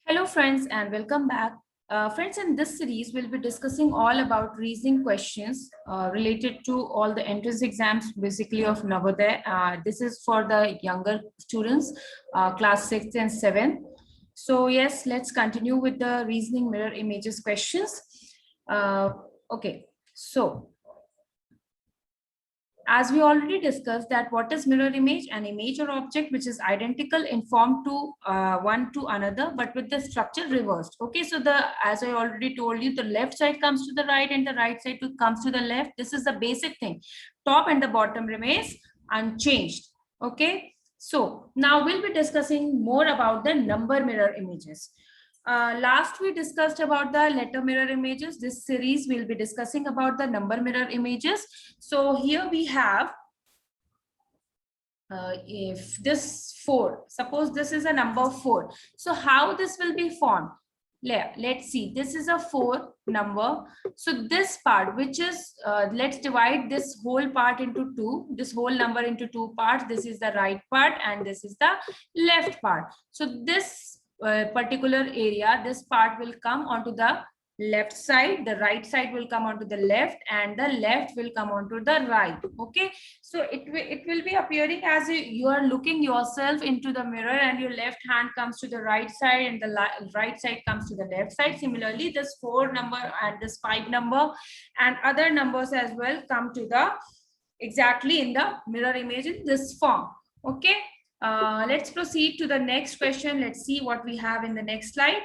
Hello friends and welcome back. Friends, in this series we'll be discussing all about reasoning questions related to all the entrance exams basically of Navodaya. This is for the younger students, class 6th and 7th. So yes, let's continue with the reasoning mirror images questions. Okay, so as we already discussed that what is mirror image, an image or object which is identical in form to one to another but with the structure reversed. Okay, so the as I already told you, the left side comes to the right and the right side comes to the left. This is the basic thing. Top and the bottom remains unchanged. Okay, so now we'll be discussing more about the number mirror images. Last we discussed about the letter mirror images. This series we'll be discussing about the number mirror images. So here we have, if this 4, suppose this is a number 4. So how this will be formed? Let's see, this is a 4 number. So this part, which is, let's divide this whole part into 2, this whole number into 2 parts. This is the right part and this is the left part. So this particular area, this part will come onto the left side, the right side will come onto the left, and the left will come onto the right. Okay, so it will be appearing as you are looking yourself into the mirror and your left hand comes to the right side and the right side comes to the left side. Similarly, this 4 number and this 5 number and other numbers as well come to the exactly in the mirror image in this form. Okay, let's proceed to the next question. Let's see what we have in the next slide.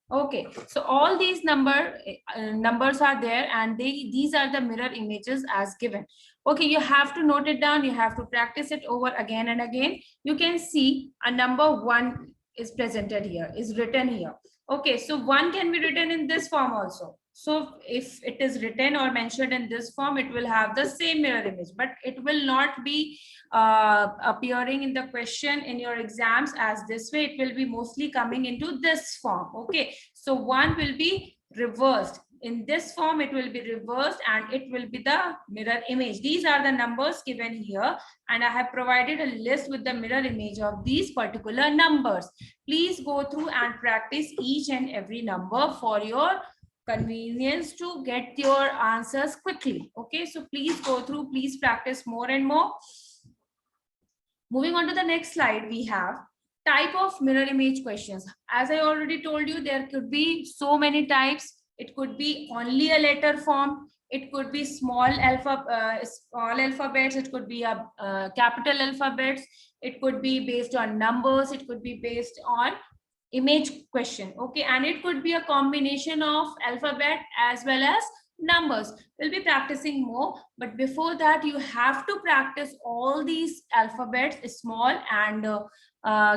Okay, so all these numbers are there and these are the mirror images as given. Okay, you have to note it down, you have to practice it over again and again. You can see a number 1 is presented here, is written here. Okay, so 1 can be written in this form also. So if it is written or mentioned in this form, it will have the same mirror image, but it will not be appearing in the question in your exams as this way. It will be mostly coming into this form. Okay, so 1 will be reversed. In this form, it will be reversed and it will be the mirror image. These are the numbers given here, and I have provided a list with the mirror image of these particular numbers. Please go through and practice each and every number for your convenience to get your answers quickly. Okay, so please go through, please practice more and more. Moving on to the next slide, we have type of mirror image questions. As I already told you, there could be so many types. It could be only a letter form. It could be small alphabets. It could be a capital alphabets. It could be based on numbers. It could be based on image question. Okay, and it could be a combination of alphabet as well as numbers. We'll be practicing more, but before that you have to practice all these alphabets, small and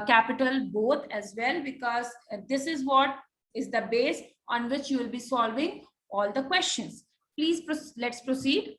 capital both as well, because this is what is the base on which you will be solving all the questions. Please let's proceed.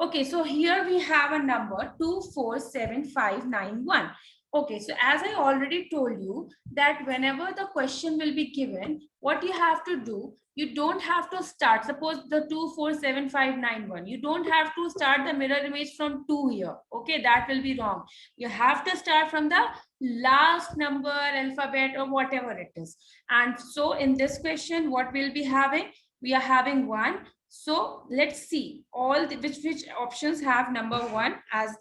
Okay, so here we have a number 247591. Okay, so as I already told you that whenever the question will be given, what you have to do, you don't have to start, suppose the 247591, you don't have to start the mirror image from 2 here. Okay, that will be wrong. You have to start from the last number, alphabet, or whatever it is. And so in this question, what we'll be having? We are having 1. So let's see all the which options have number 1 as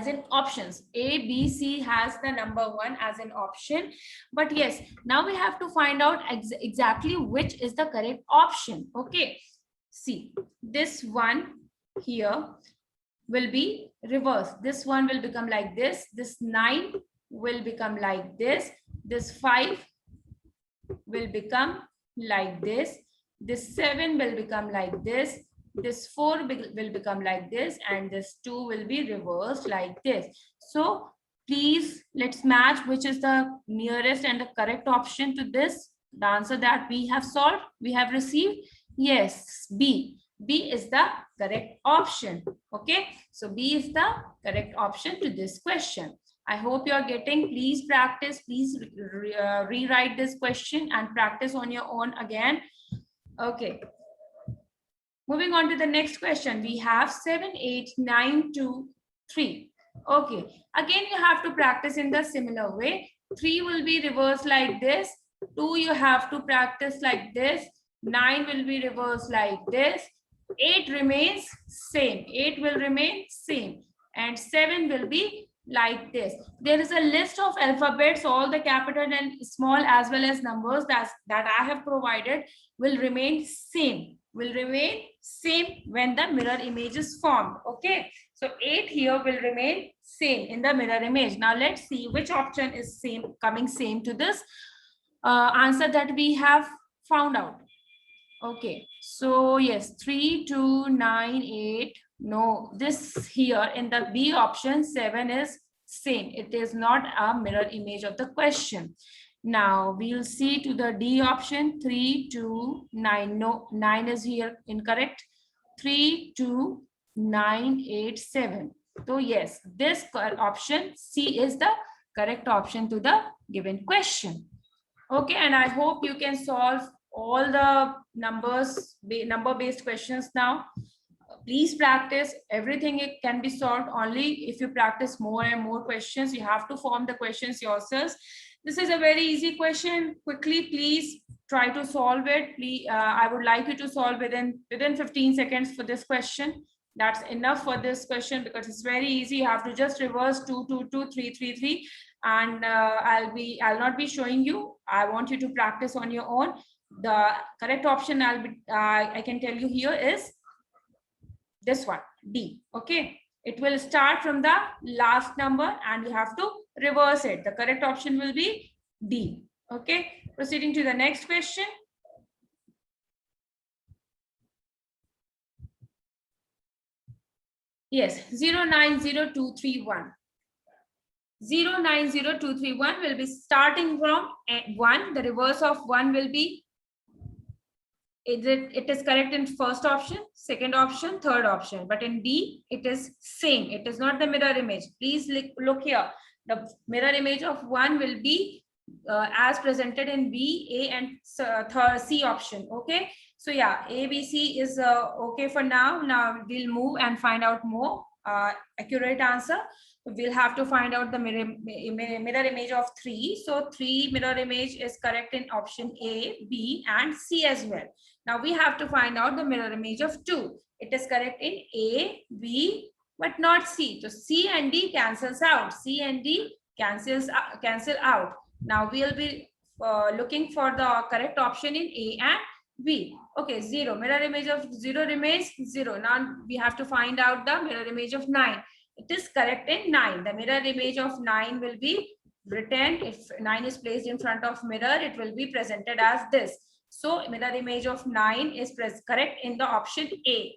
in options. A, B, C has the number 1 as an option. But yes, now we have to find out exactly which is the correct option. Okay, see, this one here will be reversed. This one will become like this. This 9 will become like this. This 5 will become like this. This 7 will become like this. This 4 will become like this, and this 2 will be reversed like this. So please, let's match which is the nearest and the correct option to this. The answer that we have solved, we have received, yes, B. B is the correct option. Okay, so B is the correct option to this question. I hope you are getting. Please practice. Please rewrite this question and practice on your own again. Okay. Moving on to the next question, we have 7, 8, 9, 2, 3. Okay, again you have to practice in the similar way. 3 will be reversed like this, 2 you have to practice like this, 9 will be reversed like this, 8 remains same, 8 will remain same, and 7 will be like this. There is a list of alphabets, all the capital and small as well as numbers that I have provided will remain same, when the mirror image is formed. Okay, so 8 here will remain same in the mirror image. Now let's see which option is coming same to this answer that we have found out. Okay, so yes, 3, 2, 9, 8. No, this here in the B option, 7 is same. It is not a mirror image of the question. Now we'll see to the D option, 3, 2, 9. No, 9 is here incorrect. 3, 2, 9, 8, 7. So yes, this option C is the correct option to the given question. Okay, and I hope you can solve all the number-based questions now. Please practice. Everything it can be solved only if you practice more and more questions. You have to form the questions yourselves. This is a very easy question. Quickly, please try to solve it. Please, I would like you to solve within 15 seconds for this question. That's enough for this question because it's very easy. You have to just reverse 2, 2, 2, 3, 3, 3, and I'll not be showing you. I want you to practice on your own. The correct option I can tell you here is this one, D. Okay, it will start from the last number and you have to reverse it. The correct option will be D. Okay, proceeding to the next question. Yes, 090231. 090231 will be starting from 1. The reverse of 1 will be, it is correct in first option, second option, third option, but in D it is same. It is not the mirror image. Please look here. The mirror image of 1 will be as presented in B, A, and C option. Okay, so yeah, A, B, C is okay for now. Now we'll move and find out more accurate answer. We'll have to find out the mirror image of 3. So 3 mirror image is correct in option A, B, and C as well. Now we have to find out the mirror image of 2. It is correct in A, B, but not C. So C and D cancels out. C and D cancel out. Now we'll be looking for the correct option in A and B. Okay, 0. Mirror image of 0 remains 0. Now we have to find out the mirror image of 9. It is correct in 9. The mirror image of 9 will be written. If 9 is placed in front of mirror, it will be presented as this. So mirror image of 9 is correct in the option A,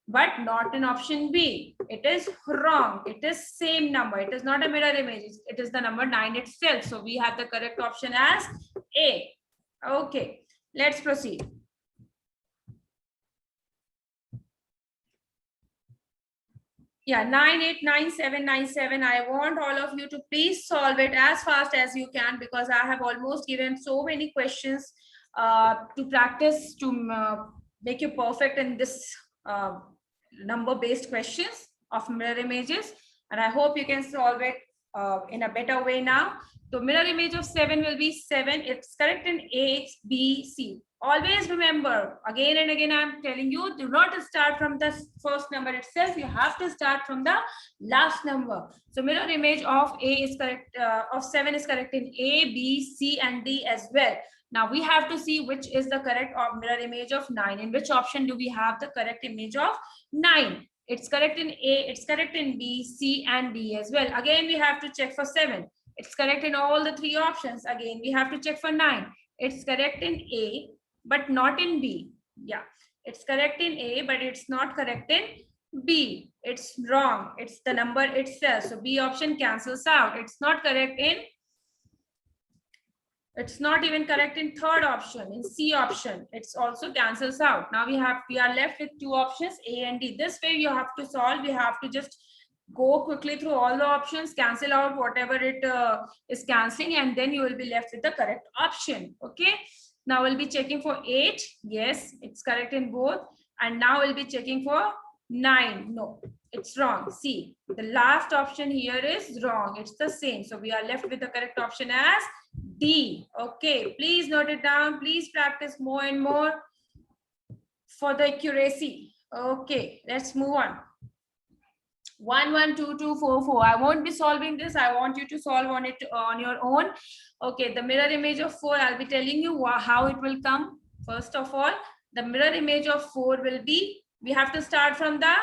but not in option B. It is wrong. It is same number. It is not a mirror image. It is the number 9 itself. So we have the correct option as A. Okay, let's proceed. Yeah, 989797. I want all of you to please solve it as fast as you can because I have almost given so many questions to practice to make you perfect in this number-based questions of mirror images, and I hope you can solve it in a better way now. So mirror image of 7 will be 7. It's correct in A, B, C. Always remember, again and again I'm telling you, do not start from the first number itself. You have to start from the last number. So mirror image of A is correct, of 7 is correct in A, B, C, and D as well. Now we have to see which is the correct mirror image of 9. In which option do we have the correct image of 9? It's correct in A, it's correct in B, C, and D as well. Again, we have to check for 7. It's correct in all the 3 options. Again, we have to check for 9. It's correct in A, but not in B. Yeah, it's correct in A, but it's not correct in B. It's wrong. It's the number itself. So B option cancels out. It's not correct in, it's not even correct in third option. In C option, it's also cancels out. Now we are left with 2 options, A and D. This way you have to solve. You have to just go quickly through all the options, cancel out whatever it is canceling, and then you will be left with the correct option. Okay, now we'll be checking for 8. Yes, it's correct in both. And now we'll be checking for 9. No, it's wrong. See, the last option here is wrong. It's the same. So we are left with the correct option as D. Okay, please note it down. Please practice more and more for the accuracy. Okay, let's move on. 1 1 2 2 4 4. I won't be solving this. I want you to solve on it on your own. Okay, the mirror image of 4, I'll be telling you how it will come. First of all, the mirror image of 4 will be, we have to start from the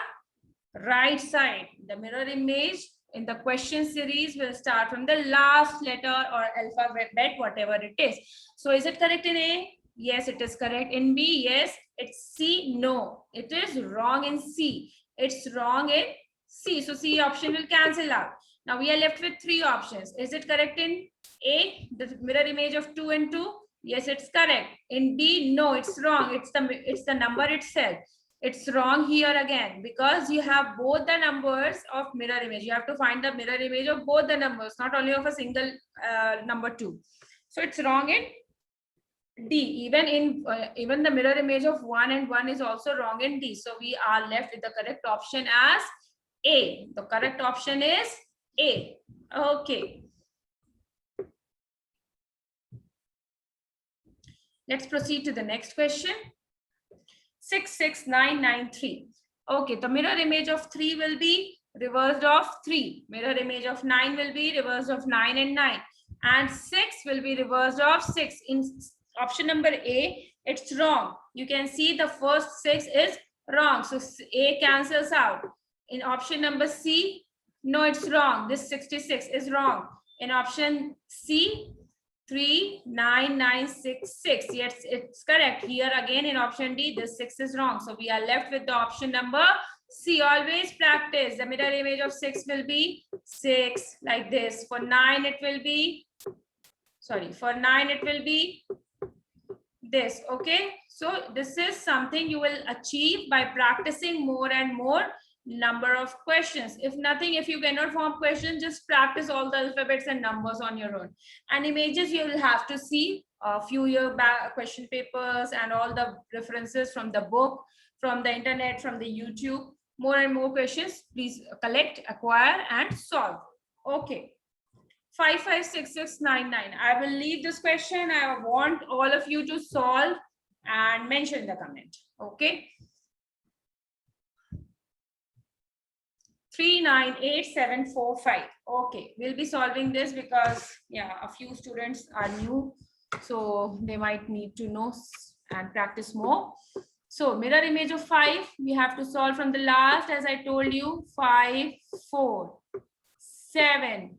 right side. The mirror image in the question series will start from the last letter or alphabet, whatever it is. So is it correct in A? Yes, it is correct. In B, yes. It's C? No, it is wrong in C. It's wrong in C. So C option will cancel out. Now we are left with 3 options. Is it correct in A, the mirror image of 2 and 2? Yes, it's correct. In B, no, it's wrong. It's the number itself. It's wrong here again because you have both the numbers of mirror image. You have to find the mirror image of both the numbers, not only of a single number 2. So it's wrong in D. Even the mirror image of 1 and 1 is also wrong in D. So we are left with the correct option as A. The correct option is A. Okay. Let's proceed to the next question. 66993. Okay, the mirror image of 3 will be reversed of 3. Mirror image of 9 will be reversed of 9 and 9. And 6 will be reversed of 6. In option number A, it's wrong. You can see the first 6 is wrong. So A cancels out. In option number C, no, it's wrong. This 66 is wrong. In option C, 39966. Yes, it's correct. Here again in option D, this 6 is wrong. So we are left with the option number C. Always practice. The mirror image of 6 will be 6 like this. For 9, it will be, for 9, it will be this. Okay. So this is something you will achieve by practicing more and more number of questions. If nothing, if you cannot form questions, just practice all the alphabets and numbers on your own. And images, you will have to see a few year back question papers and all the references from the book, from the internet, from the YouTube. More and more questions, please collect, acquire, and solve. Okay. 556699. I will leave this question. I want all of you to solve and mention the comment. Okay. 398745. Okay, we'll be solving this because a few students are new, so they might need to know and practice more. So mirror image of 5, we have to solve from the last, as I told you. 5 4 7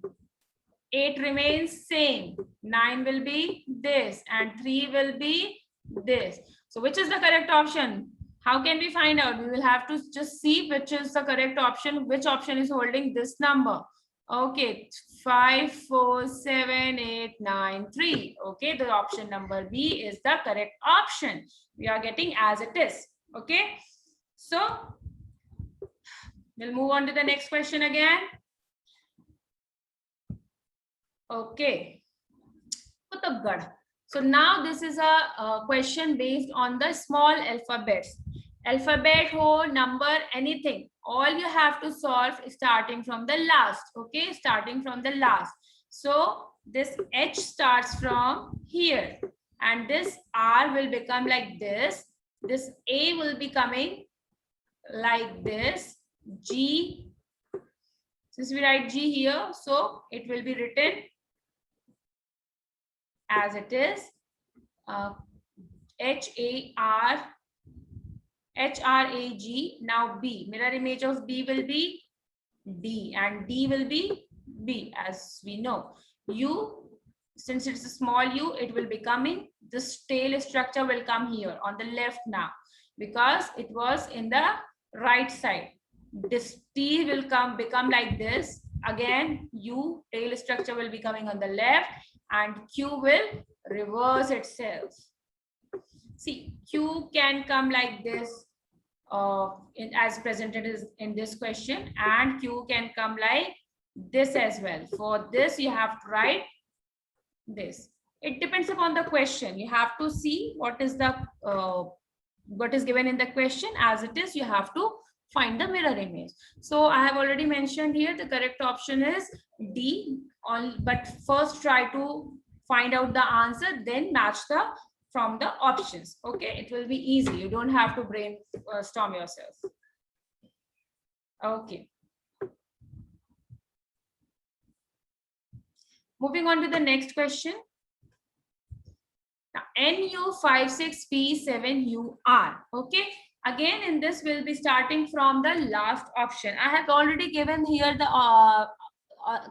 8 remains same. 9 will be this and 3 will be this. So which is the correct option? How can we find out? We will have to just see which is the correct option, which option is holding this number. Okay, 5 4 7 8 9 3. Okay, the option number B is the correct option. We are getting as it is. Okay, so we'll move on to the next question again. Okay, so now this is a question based on the small alphabets. Alphabet, whole, number, anything. All you have to solve is starting from the last. Okay, starting from the last. So this H starts from here. And this R will become like this. This A will be coming like this. G. Since we write G here, so it will be written as it is. H-A-R-H-R-A-G. Now B. Mirror image of B will be D and D will be B, as we know. U, since it's a small u, it will be coming. This tail structure will come here on the left now because it was in the right side. This T will become like this. Again, U, tail structure will be coming on the left and Q will reverse itself. See, Q can come like this as presented in this question, and Q can come like this as well. For this, you have to write this. It depends upon the question. You have to see what is the what is given in the question as it is. You have to find the mirror image. So I have already mentioned here the correct option is D. But first try to find out the answer, then match the from the options. Okay, it will be easy. You don't have to brainstorm yourself. Okay. Moving on to the next question. Now, NU56P7UR. Okay. Again, in this, we'll be starting from the last option. I have already given here the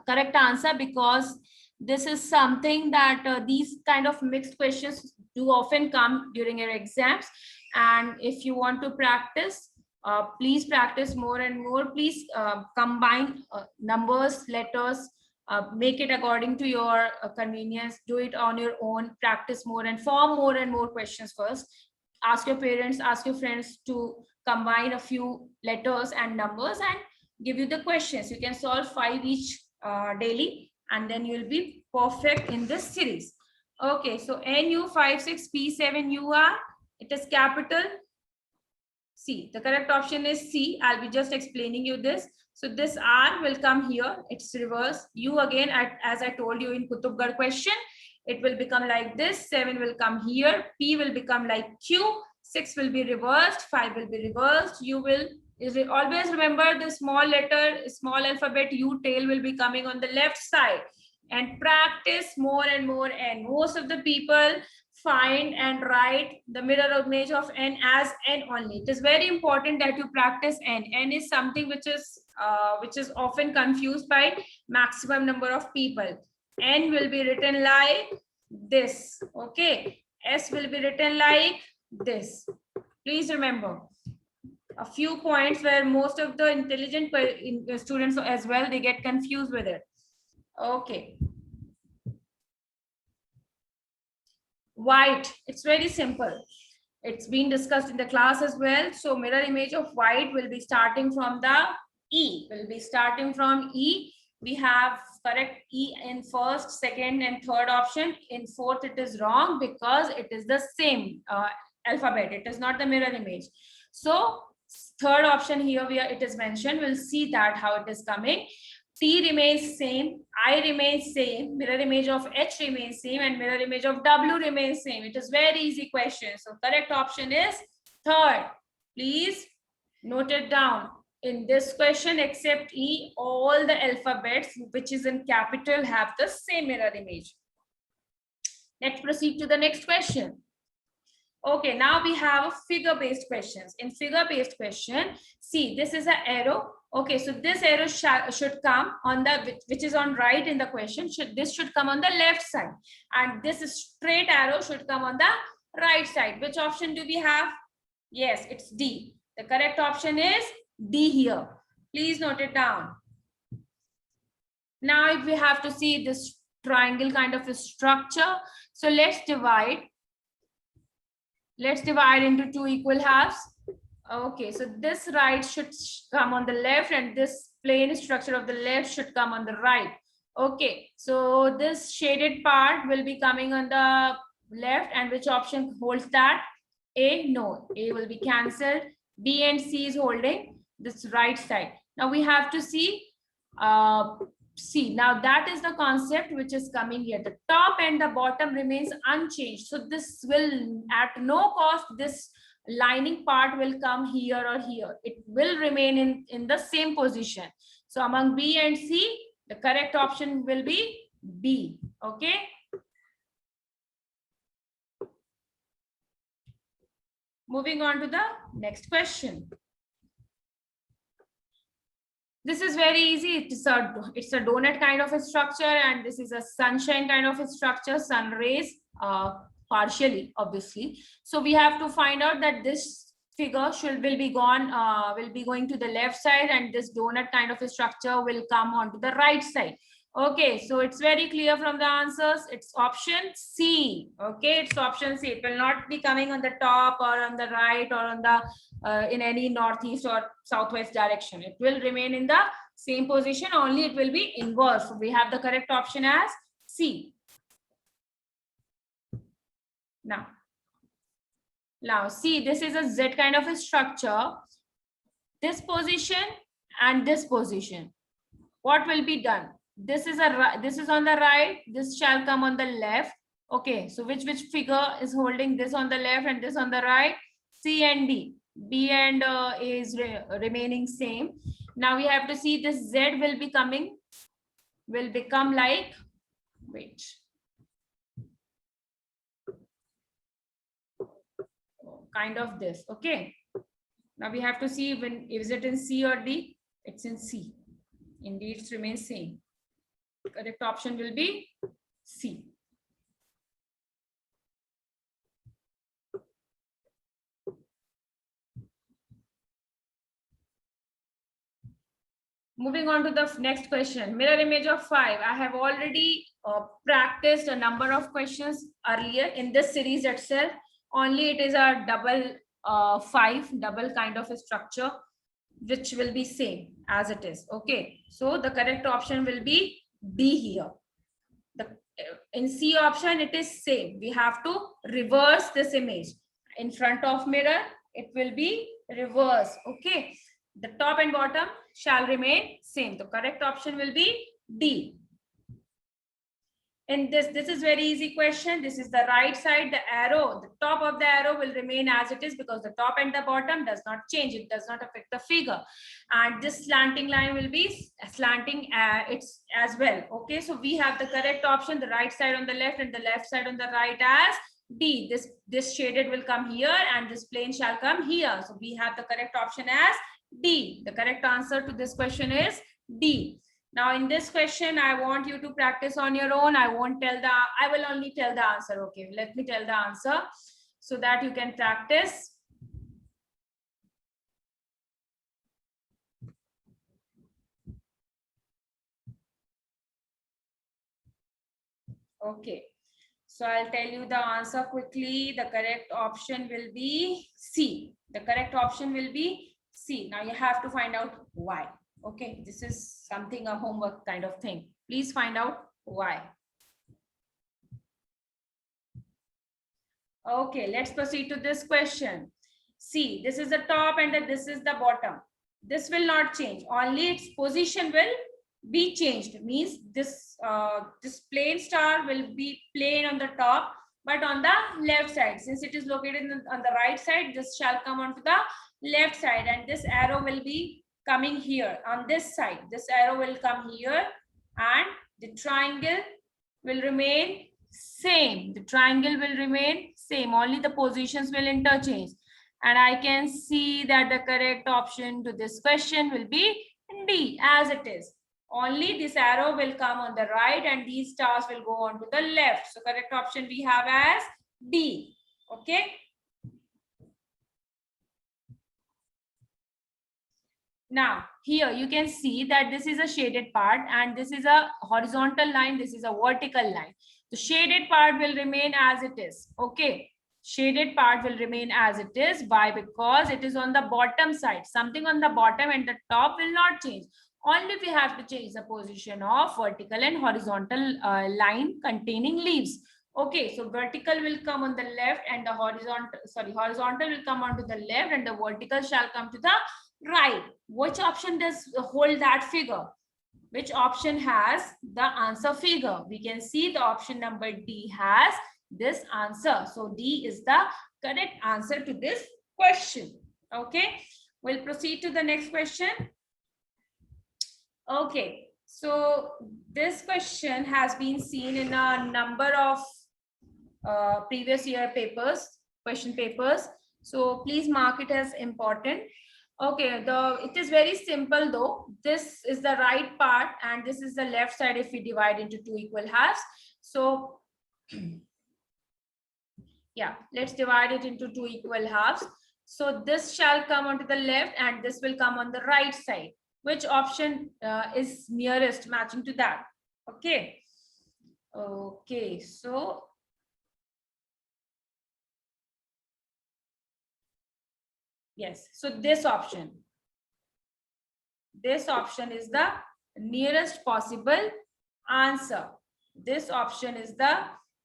correct answer, because this is something that these kind of mixed questions do often come during your exams. And if you want to practice, please practice more and more. Please combine numbers, letters, make it according to your convenience. Do it on your own. Practice more and form more and more questions first. Ask your parents, ask your friends to combine a few letters and numbers and give you the questions. You can solve 5 each daily, and then you'll be perfect in this series. Okay, so NU56P7UR, it is capital C. The correct option is C. I'll be just explaining you this. So this R will come here. It's reverse. U again, as I told you in Kutubgarh question, it will become like this. 7 will come here. P will become like Q. 6 will be reversed. 5 will be reversed. U will always remember the small letter, small alphabet U tail will be coming on the left side. And practice more and more. And most of the people find and write the mirror image of N as N only. It is very important that you practice N. N is something which is often confused by maximum number of people. N will be written like this. Okay. S will be written like this. Please remember a few points where most of the intelligent students as well, they get confused with it. Okay. White, it's very simple. It's been discussed in the class as well. So mirror image of white will be starting from the E. Will be starting from E. We have correct E in first, second, and third option. In fourth, it is wrong because it is the same alphabet. It is not the mirror image. So third option here where it is mentioned, we'll see that how it is coming. T remains same, I remains same, mirror image of H remains same, and mirror image of W remains same. It is very easy question. So correct option is third. Please note it down. In this question, except E, all the alphabets which is in capital have the same mirror image. Let's proceed to the next question. Okay, now we have figure-based questions. In figure-based question, see, this is an arrow. Okay, so this arrow should come on the, which is on right in the question. This should come on the left side. And this straight arrow should come on the right side. Which option do we have? Yes, it's D. The correct option is D here. Please note it down. Now, if we have to see this triangle kind of a structure, so let's divide. Let's divide into 2 equal halves. Okay, so this right should come on the left and this plain structure of the left should come on the right. Okay, so this shaded part will be coming on the left, and which option holds that? A, no, A will be cancelled. B and C is holding this right side. Now we have to see C. Now that is the concept which is coming here. The top and the bottom remains unchanged. So this will, at no cost, this lining part will come here or here. It will remain in the same position. So among B and C, the correct option will be B. Okay. Moving on to the next question. This is very easy. It's a donut kind of a structure, and this is a sunshine kind of a structure, sun rays, partially, obviously. So we have to find out that this figure will be going to the left side, and this donut kind of a structure will come onto the right side. Okay, so it's very clear from the answers. It's option C. Okay, it's option C. It will not be coming on the top or on the right or on the in any northeast or southwest direction. It will remain in the same position, only it will be inverse. So we have the correct option as C. Now, Now see, this is a Z kind of a structure. This position and this position. What will be done? This is on the right. This shall come on the left. Okay. So which figure is holding this on the left and this on the right? C and D. B and A is remaining same. Now we have to see this Z will become like, wait. Kind of this. Okay. Now we have to see when is it in C or D? It's in C. Indeed, it remains same. Correct option will be C. Moving on to the next question. Mirror image of 5. I have already practiced a number of questions earlier in this series itself. Only it is a double 5, double kind of a structure, which will be same as it is. Okay. So the correct option will be D here. In C option, it is same. We have to reverse this image. In front of mirror, it will be reverse. Okay. The top and bottom shall remain same. The correct option will be D. In this is very easy question. This is the right side, the arrow, the top of the arrow will remain as it is because the top and the bottom does not change. It does not affect the figure. And this slanting line will be slanting it's as well. Okay, so we have the correct option, the right side on the left and the left side on the right as D. This shaded will come here and this plane shall come here. So we have the correct option as D. The correct answer to this question is D. Now in this question, I want you to practice on your own. I will only tell the answer. Okay, let me tell the answer so that you can practice. Okay, so I'll tell you the answer quickly. The correct option will be C. The correct option will be C. Now you have to find out why. Okay, this is something, a homework kind of thing. Please find out why. Okay, let's proceed to this question. See, this is the top and this is the bottom. This will not change. Only its position will be changed. Means this plane star will be plain on the top, but on the left side. Since it is located on the right side, this shall come onto the left side, and this arrow will be coming here on this side. This arrow will come here and the triangle will remain same. The triangle will remain same. Only the positions will interchange. And I can see that the correct option to this question will be D as it is. Only this arrow will come on the right and these stars will go on to the left. So correct option we have as D. Okay. Now, here you can see that this is a shaded part and this is a horizontal line. This is a vertical line. The shaded part will remain as it is. Okay. Shaded part will remain as it is. Why? Because it is on the bottom side. Something on the bottom and the top will not change. Only we have to change the position of vertical and horizontal line containing leaves. Okay, so vertical will come on the left and the horizontal will come onto the left and the vertical shall come to the right. Which option does hold that figure? Which option has the answer figure? We can see the option number D has this answer. So D is the correct answer to this question. Okay, we'll proceed to the next question. Okay, so this question has been seen in a number of previous year papers, question papers. So please mark it as important. Okay, it is very simple though. This is the right part and this is the left side if we divide into 2 equal halves. So yeah, let's divide it into 2 equal halves. So this shall come onto the left and this will come on the right side. Which option is nearest matching to that? Okay. Okay, so yes, so this option is the nearest possible answer. This option is the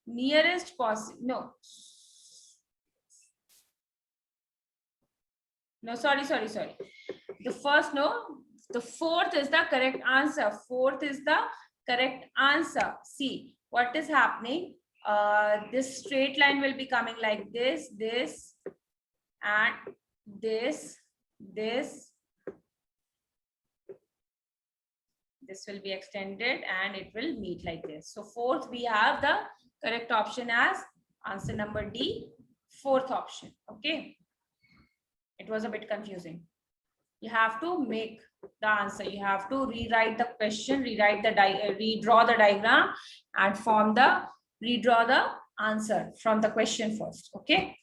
nearest possible, no, No, sorry. The first, no, the fourth is the correct answer. Fourth is the correct answer. See what is happening. This straight line will be coming like this, and this will be extended and it will meet like this. So fourth, we have the correct option as answer number D, fourth option. Okay, it was a bit confusing. You have to make the answer. You have to rewrite the question, redraw the diagram, and redraw the answer from the question first. Okay.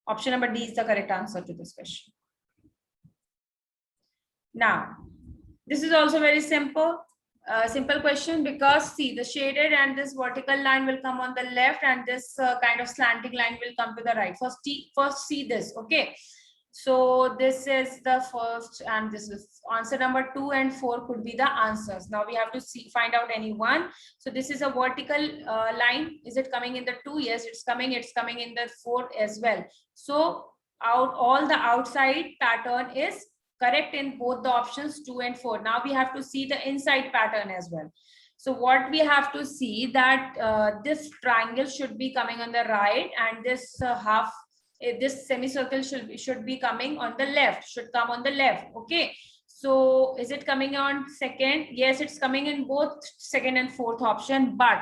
Option number D is the correct answer to this question. Now, this is also very simple. Simple question, because see, the shaded and this vertical line will come on the left, and this kind of slanting line will come to the right. First see this. Okay. So this is the first, and this is answer number 2 and 4 could be the answers. Now we have to find out any one. So this is a vertical line. Is it coming in the 2? Yes, it's coming in the 4 as well. So all the outside pattern is correct in both the options 2 and 4. Now we have to see the inside pattern as well. So what we have to see that this triangle should be coming on the right, and this this semicircle should be coming on the left, should come on the left. Okay, so is it coming on second? Yes, it's coming in both second and fourth option, but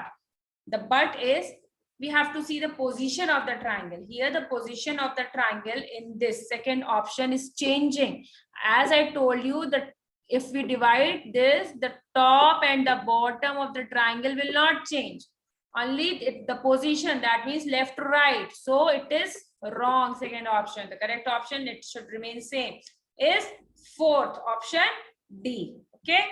the but is we have to see the position of the triangle. Here the position of the triangle in this second option is changing. As I told you that if we divide this, the top and the bottom of the triangle will not change, only the position, that means left to right. So it is wrong, second option. The correct option, it should remain same, is fourth option D. Okay,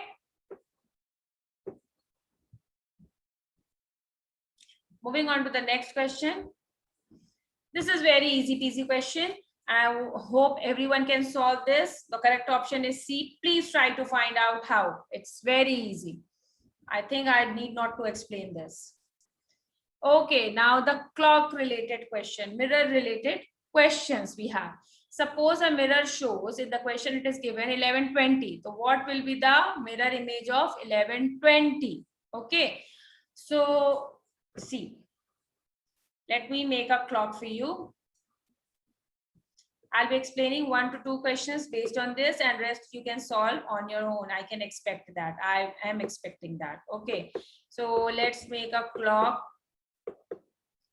moving on to the next question. This is very easy peasy question. I hope everyone can solve this. The correct option is C. Please try to find out how. It's very easy. I think I need not to explain this. Okay, now the clock related question, mirror related questions we have. Suppose a mirror shows, in the question it is given 11:20. So what will be the mirror image of 11:20? Okay, so see, let me make a clock for you. I'll be explaining 1 to 2 questions based on this, and rest you can solve on your own. I can expect that. I am expecting that. Okay, so let's make a clock.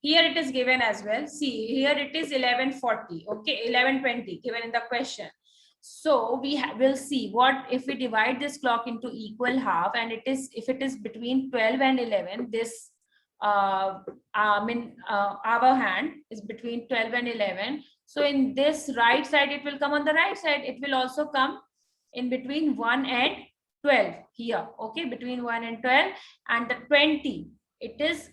Here it is given as well. See, here it is 11:40. Okay, 11:20 given in the question. So we will see what if we divide this clock into equal half, and if it is between 12 and 11, this our hand is between 12 and 11. So in this right side, it will come on the right side. It will also come in between 1 and 12 here. Okay, between 1 and 12, and the 20, it is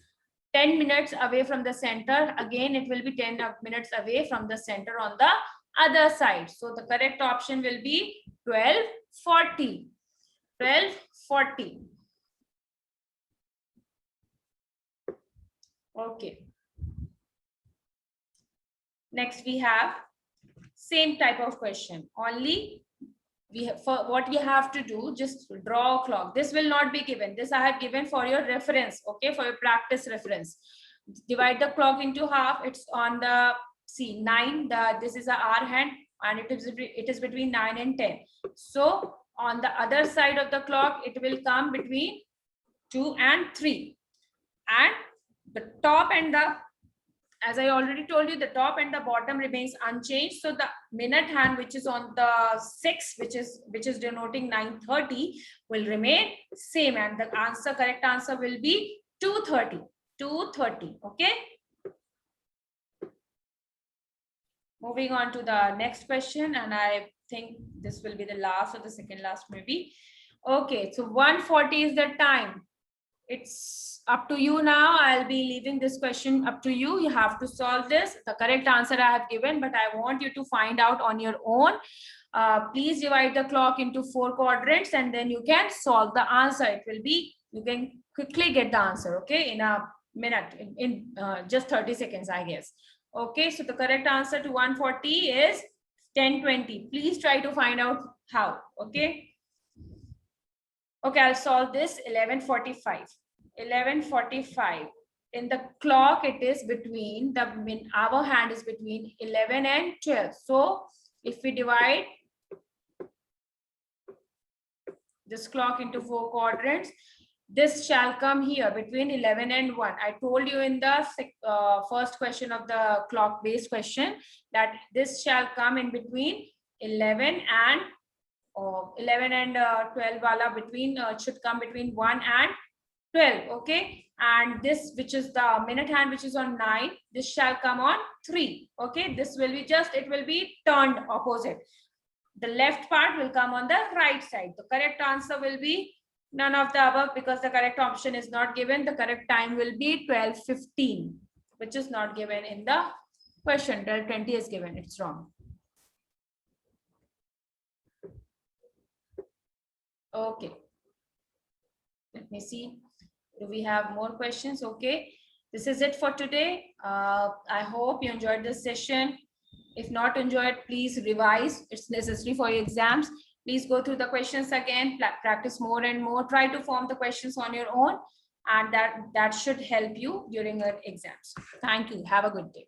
10 minutes away from the center. Again, it will be 10 minutes away from the center on the other side. So the correct option will be 12:40. 12:40. Okay. Next we have same type of question. Only we have, for what we have to do, just draw a clock. This will not be given. This I have given for your reference. Okay, for your practice reference. Divide the clock into half. It's on the see 9. This is a hour hand, and it is between 9 and 10. So on the other side of the clock, it will come between 2 and 3, and the top and the, as I already told you, the top and the bottom remains unchanged. So the minute hand, which is on the 6, which is denoting 9:30, will remain same, and the correct answer will be 2:30. 2:30. Okay. Moving on to the next question, and I think this will be the last or the second last maybe. Okay, so 1:40 is the time. It's up to you now. I'll be leaving this question up to you. You have to solve this. The correct answer I have given, but I want you to find out on your own. Please divide the clock into 4 quadrants, and then you can solve the answer. It will be, you can quickly get the answer, okay, in a minute, in just 30 seconds, I guess. Okay, so the correct answer to 1:40 is 10:20. Please try to find out how. Okay. Okay, I'll solve this. 11:45. 11:45. In the clock, it is between our hand is between 11 and 12. So if we divide this clock into 4 quadrants, this shall come here between 11 and 1. I told you in the first question of the clock based question that this shall come in between 11 and 12 wala between should come between 1 and 12. Okay, and this, which is the minute hand, which is on 9, this shall come on 3. Okay, this will be just, it will be turned opposite. The left part will come on the right side. The correct answer will be none of the above, because the correct option is not given. The correct time will be 12:15, which is not given in the question. 12:20 is given. It's wrong. Okay. Let me see. Do we have more questions? Okay. This is it for today. I hope you enjoyed this session. If not enjoyed, please revise. It's necessary for your exams. Please go through the questions again, practice more and more. Try to form the questions on your own, and that should help you during your exams. Thank you. Have a good day.